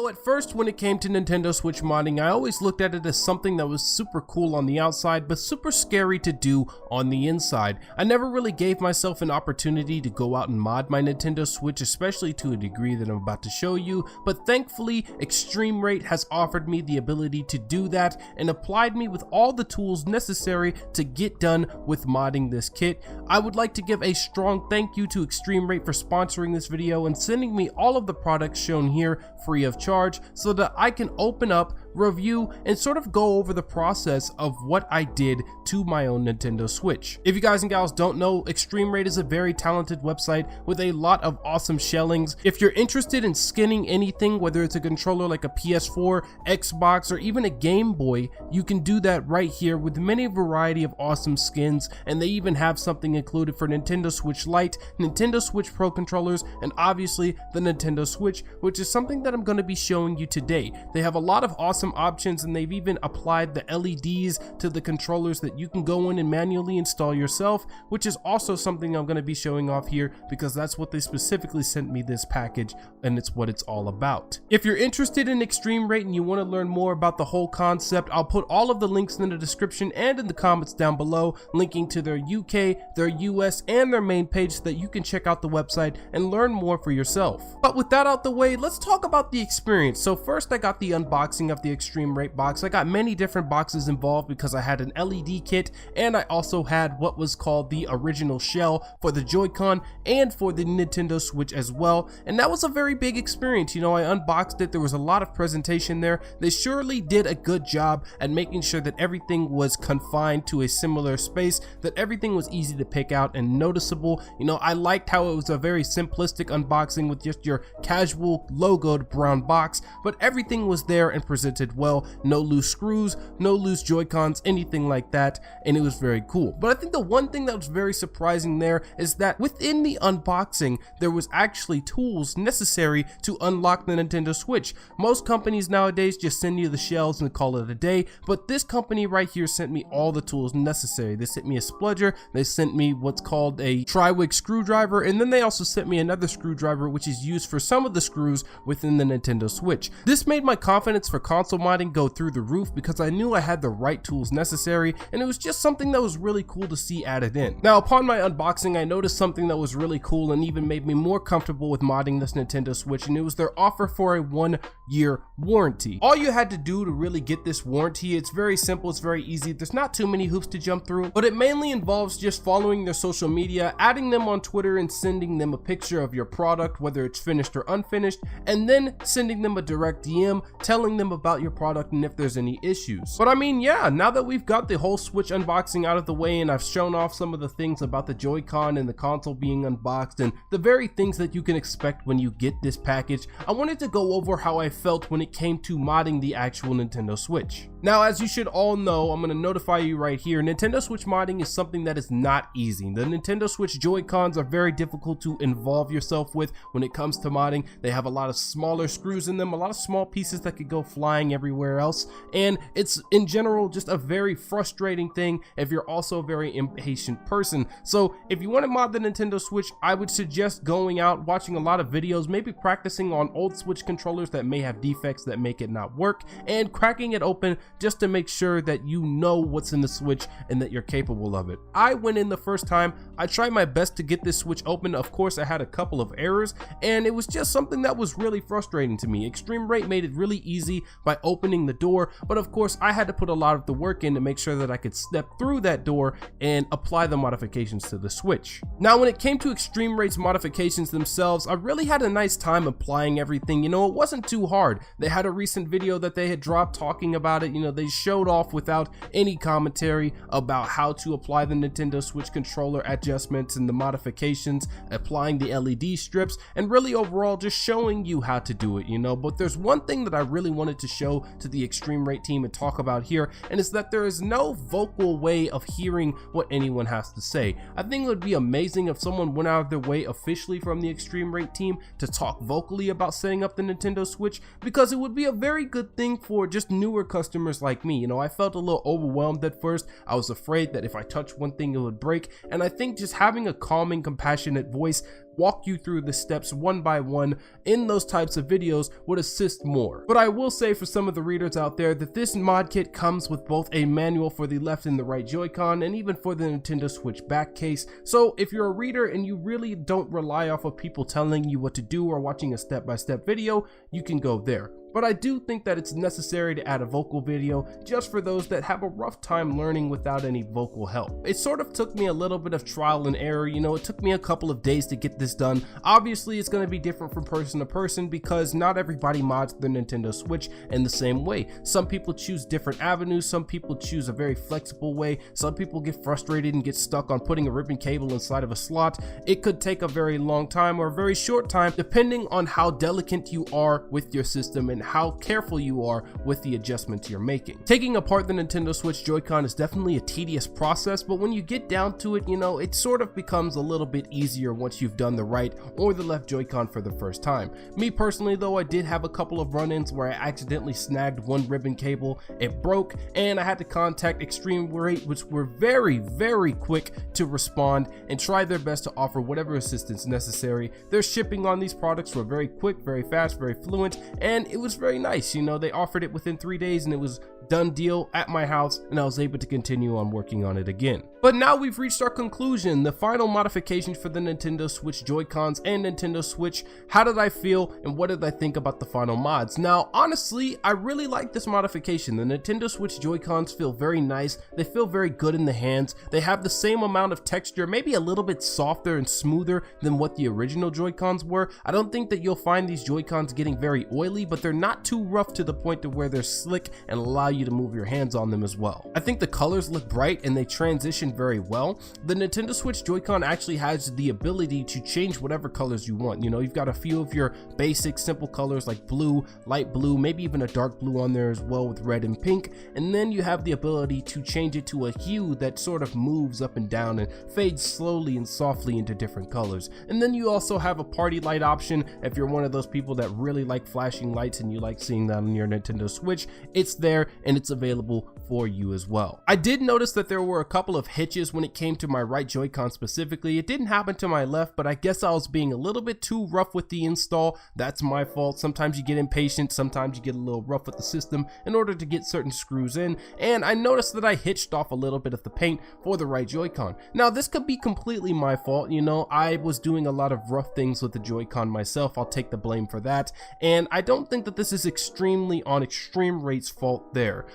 at first when it came to Nintendo Switch modding, I always looked at it as something that was super cool on the outside, but super scary to do on the inside. I never really gave myself an opportunity to go out and mod my Nintendo Switch, especially to a degree that I'm about to show you, but thankfully eXtremeRate has offered me the ability to do that and applied me with all the tools necessary to get done with modding this kit. I would like to give a strong thank you to eXtremeRate for sponsoring this video and sending me all of the products shown here free of charge so that I can open up, review, and sort of go over the process of what I did to my own Nintendo Switch. If you guys and gals don't know, eXtremeRate is a very talented website with a lot of awesome shellings. If you're interested in skinning anything, whether it's a controller like a PS4, Xbox, or even a Game Boy, you can do that right here with many variety of awesome skins, and they even have something included for Nintendo Switch Lite, Nintendo Switch Pro controllers, and obviously the Nintendo Switch, which is something that I'm going to be showing you today. They have a lot of awesome options, and they've even applied the LEDs to the controllers that you can go in and manually install yourself, which is also something I'm going to be showing off here because that's what they specifically sent me this package, and it's what it's all about. If you're interested in eXtremeRate and you want to learn more about the whole concept, I'll put all of the links in the description and in the comments down below, linking to their UK, their US, and their main page so that you can check out the website and learn more for yourself. But with that out the way, let's talk about the experience. So first I got the unboxing of the eXtremeRate box. I got many different boxes involved because I had an LED kit and I also had what was called the original shell for the Joy-Con and for the Nintendo Switch as well, and that was a very big experience. You know, I unboxed it, there was a lot of presentation there. They surely did a good job at making sure that everything was confined to a similar space, that everything was easy to pick out and noticeable. You know, I liked how it was a very simplistic unboxing with just your casual logoed brown box, but everything was there and presented well. No loose screws, no loose Joy-Cons, anything like that, and it was very cool. But I think the one thing that was very surprising there is that within the unboxing there was actually tools necessary to unlock the Nintendo Switch. Most companies nowadays just send you the shells and call it a day, but this company right here sent me all the tools necessary. They sent me a spludger, they sent me what's called a tri-wig screwdriver, and then they also sent me another screwdriver which is used for some of the screws within the Nintendo Switch. This made my confidence for console modding go through the roof because I knew I had the right tools necessary, and it was just something that was really cool to see added in. Now upon my unboxing, I noticed something that was really cool and even made me more comfortable with modding this Nintendo Switch, and it was their offer for a 1-year warranty. All you had to do to really get this warranty, it's very simple, it's very easy, there's not too many hoops to jump through, but it mainly involves just following their social media, adding them on Twitter, and sending them a picture of your product, whether it's finished or unfinished, and then sending them a direct DM telling them about your product and if there's any issues. But I mean, yeah, now that we've got the whole Switch unboxing out of the way and I've shown off some of the things about the Joy-Con and the console being unboxed and the very things that you can expect when you get this package, I wanted to go over how I felt when it came to modding the actual Nintendo Switch. Now, as you should all know, I'm going to notify you right here, Nintendo Switch modding is something that is not easy. The Nintendo Switch Joy-Cons are very difficult to involve yourself with when it comes to modding. They have a lot of smaller screws in them, a lot of small pieces that could go flying everywhere else, and it's in general just a very frustrating thing if you're also a very impatient person. So if you want to mod the Nintendo Switch, I would suggest going out, watching a lot of videos, maybe practicing on old Switch controllers that may have defects that make it not work, and cracking it open just to make sure that you know what's in the Switch and that you're capable of it. I went in the first time, I tried my best to get this Switch open. Of course, I had a couple of errors, and it was just something that was really frustrating to me. eXtremeRate made it really easy by opening the door, but of course I had to put a lot of the work in to make sure that I could step through that door and apply the modifications to the Switch. Now when it came to eXtremeRate's modifications themselves, I really had a nice time applying everything. You know, it wasn't too hard. They had a recent video that they had dropped talking about it. You know, they showed off without any commentary about how to apply the Nintendo Switch controller adjustments and the modifications, applying the LED strips, and really overall just showing you how to do it, you know. But there's one thing that I really wanted to show to the eXtremeRate team and talk about here, and it's that there is no vocal way of hearing what anyone has to say. I think it would be amazing if someone went out of their way officially from the eXtremeRate team to talk vocally about setting up the Nintendo Switch, because it would be a very good thing for just newer customers like me. You know, I felt a little overwhelmed at first. I was afraid that if I touched one thing it would break, and I think just having a calming, compassionate voice walk you through the steps one by one in those types of videos would assist more. But I will say for some of the readers out there that this mod kit comes with both a manual for the left and the right Joy-Con, and even for the Nintendo Switch back case. So if you're a reader and you really don't rely off of people telling you what to do or watching a step-by-step video, you can go there. But I do think that it's necessary to add a vocal video just for those that have a rough time learning without any vocal help. It sort of took me a little bit of trial and error, you know, it took me a couple of days to get this done. Obviously it's going to be different from person to person because not everybody mods the Nintendo Switch in the same way. Some people choose different avenues, some people choose a very flexible way, some people get frustrated and get stuck on putting a ribbon cable inside of a slot. It could take a very long time or a very short time depending on how delicate you are with your system and how careful you are with the adjustments you're making. Taking apart the Nintendo Switch Joy-Con is definitely a tedious process, but when you get down to it, you know, it sort of becomes a little bit easier once you've done the right or the left Joy-Con for the first time. Me personally though, I did have a couple of run-ins where I accidentally snagged one ribbon cable, it broke, and I had to contact eXtremeRate, which were very quick to respond and try their best to offer whatever assistance necessary. Their shipping on these products were very quick, very fast, very fluent, and it was very nice. You know, they offered it within 3 days and it was done deal at my house, and I was able to continue on working on it again. But now we've reached our conclusion, the final modifications for the Nintendo Switch Joy-Cons and Nintendo Switch. How did I feel and what did I think about the final mods? Now, honestly, I really like this modification. The Nintendo Switch Joy-Cons feel very nice. They feel very good in the hands. They have the same amount of texture, maybe a little bit softer and smoother than what the original Joy-Cons were. I don't think that you'll find these Joy-Cons getting very oily, but they're not too rough to the point to where they're slick and allow you to move your hands on them as well. I think the colors look bright and they transition very well. The Nintendo Switch Joy-Con actually has the ability to change whatever colors you want. You know, you've got a few of your basic simple colors like blue, light blue, maybe even a dark blue on there as well with red and pink, and then you have the ability to change it to a hue that sort of moves up and down and fades slowly and softly into different colors. And then you also have a party light option if you're one of those people that really like flashing lights and you like seeing that on your Nintendo Switch. It's there and it's available for you as well. I did notice that there were a couple of hitches when it came to my right Joy-Con specifically. It didn't happen to my left, but I guess I was being a little bit too rough with the install. That's my fault. Sometimes you get impatient, sometimes you get a little rough with the system in order to get certain screws in, and I noticed that I hitched off a little bit of the paint for the right Joy-Con. Now this could be completely my fault, you know, I was doing a lot of rough things with the Joy-Con myself. I'll take the blame for that, and I don't think that this is extremely on eXtremeRate's fault there.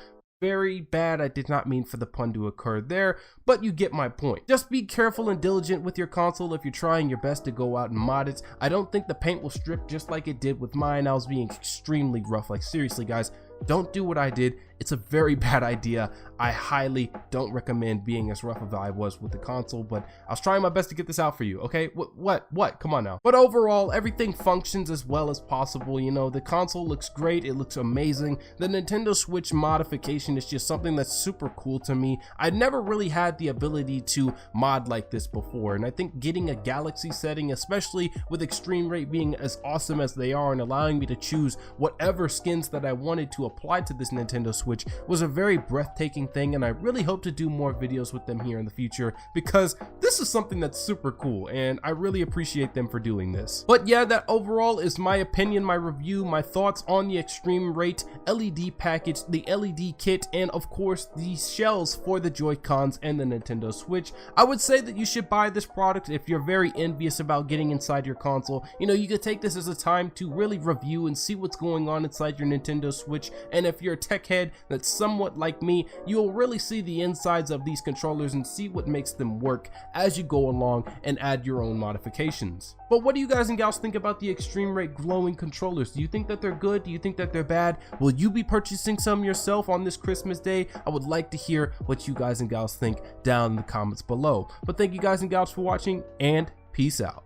Very bad, I did not mean for the pun to occur there, but you get my point. Just be careful and diligent with your console if you're trying your best to go out and mod it. I don't think the paint will strip just like it did with mine. I was being extremely rough. Like seriously guys, don't do what I did. It's a very bad idea. I highly don't recommend being as rough as I was with the console, but I was trying my best to get this out for you, okay? What? Come on now. But overall, everything functions as well as possible. You know, the console looks great. It looks amazing. The Nintendo Switch modification is just something that's super cool to me. I never really had the ability to mod like this before, and I think getting a Galaxy setting, especially with eXtremeRate being as awesome as they are and allowing me to choose whatever skins that I wanted to apply to this Nintendo Switch, was a very breathtaking thing, and I really hope to do more videos with them here in the future because this is something that's super cool and I really appreciate them for doing this. But yeah, that overall is my opinion, my review, my thoughts on the eXtremeRate LED package, the LED kit, and of course the shells for the Joy-Cons and the Nintendo Switch. I would say that you should buy this product if you're very envious about getting inside your console. You know, you could take this as a time to really review and see what's going on inside your Nintendo Switch, and if you're a tech head that's somewhat like me, you'll really see the insides of these controllers and see what makes them work as you go along and add your own modifications. But what do you guys and gals think about the eXtremeRate glowing controllers? Do you think that they're good? Do you think that they're bad? Will you be purchasing some yourself on this Christmas day? I would like to hear what you guys and gals think down in the comments below. But thank you guys and gals for watching, and peace out.